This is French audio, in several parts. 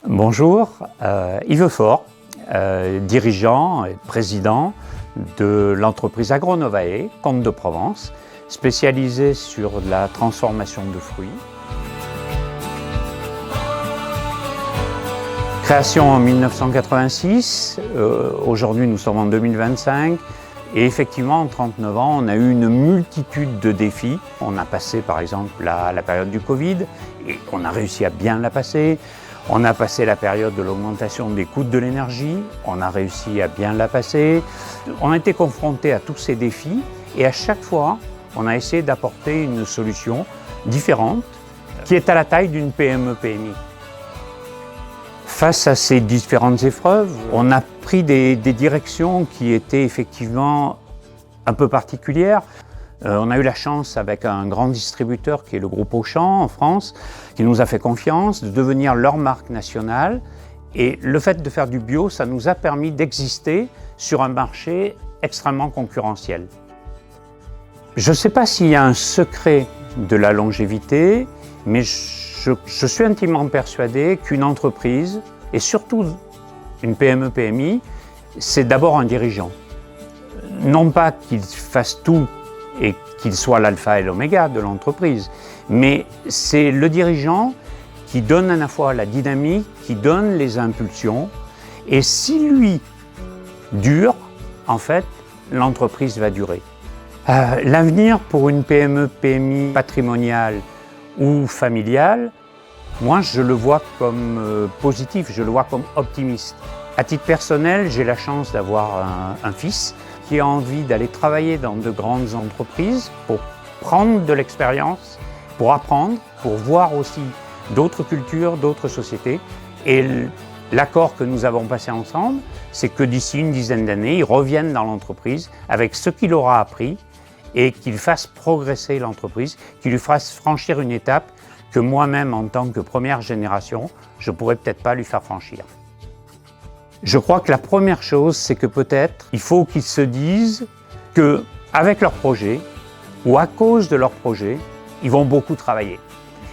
Bonjour, Yves Faure, dirigeant et président de l'entreprise Agronovae, Comtes de Provence, spécialisée sur la transformation de fruits. Création en 1986, aujourd'hui nous sommes en 2025 et effectivement en 39 ans on a eu une multitude de défis. On a passé par exemple la période du Covid et on a réussi à bien la passer. On a passé la période de l'augmentation des coûts de l'énergie, on a réussi à bien la passer. On a été confronté à tous ces défis et à chaque fois on a essayé d'apporter une solution différente qui est à la taille d'une PME-PMI. Face à ces différentes épreuves, on a pris des directions qui étaient effectivement un peu particulières. On a eu la chance avec un grand distributeur qui est le groupe Auchan en France, qui nous a fait confiance de devenir leur marque nationale. Et le fait de faire du bio, ça nous a permis d'exister sur un marché extrêmement concurrentiel. Je ne sais pas s'il y a un secret de la longévité, mais je suis intimement persuadé qu'une entreprise, et surtout une PME-PMI, c'est d'abord un dirigeant. Non pas qu'il fasse tout et qu'il soit l'alpha et l'oméga de l'entreprise, mais c'est le dirigeant qui donne à la fois la dynamique, qui donne les impulsions, et si lui dure, en fait, l'entreprise va durer. L'avenir pour une PME-PMI patrimoniale ou familiale, moi je le vois comme positif, je le vois comme optimiste. À titre personnel, j'ai la chance d'avoir un fils qui a envie d'aller travailler dans de grandes entreprises pour prendre de l'expérience, pour apprendre, pour voir aussi d'autres cultures, d'autres sociétés. Et l'accord que nous avons passé ensemble, c'est que d'ici une dizaine d'années, il revienne dans l'entreprise avec ce qu'il aura appris et qu'il fasse progresser l'entreprise, qu'il lui fasse franchir une étape que moi-même, en tant que première génération, je ne pourrais peut-être pas lui faire franchir. Je crois que la première chose, c'est que peut-être il faut qu'ils se disent qu'avec leur projet ou à cause de leur projet, ils vont beaucoup travailler.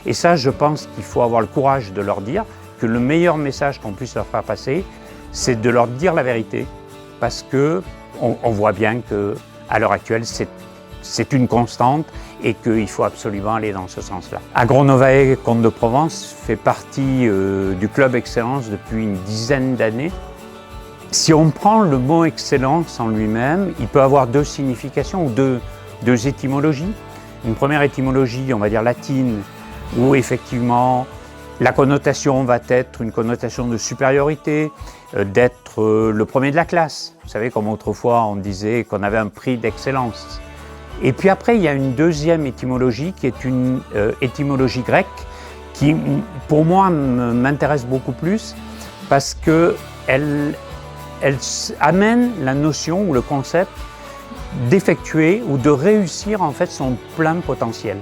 Et ça, je pense qu'il faut avoir le courage de leur dire que le meilleur message qu'on puisse leur faire passer, c'est de leur dire la vérité. Parce qu'on voit bien qu'à l'heure actuelle, c'est une constante et qu'il faut absolument aller dans ce sens-là. Agronovae Comtes de Provence fait partie du Club Excellence depuis une dizaine d'années. Si on prend le mot excellence en lui-même, il peut avoir deux significations ou deux étymologies. Une première étymologie, on va dire latine, où effectivement la connotation va être une connotation de supériorité, d'être le premier de la classe. Vous savez, comme autrefois on disait qu'on avait un prix d'excellence. Et puis après, il y a une deuxième étymologie qui est une étymologie grecque qui, pour moi, m'intéresse beaucoup plus parce qu'elle amène la notion ou le concept d'effectuer ou de réussir en fait son plein potentiel.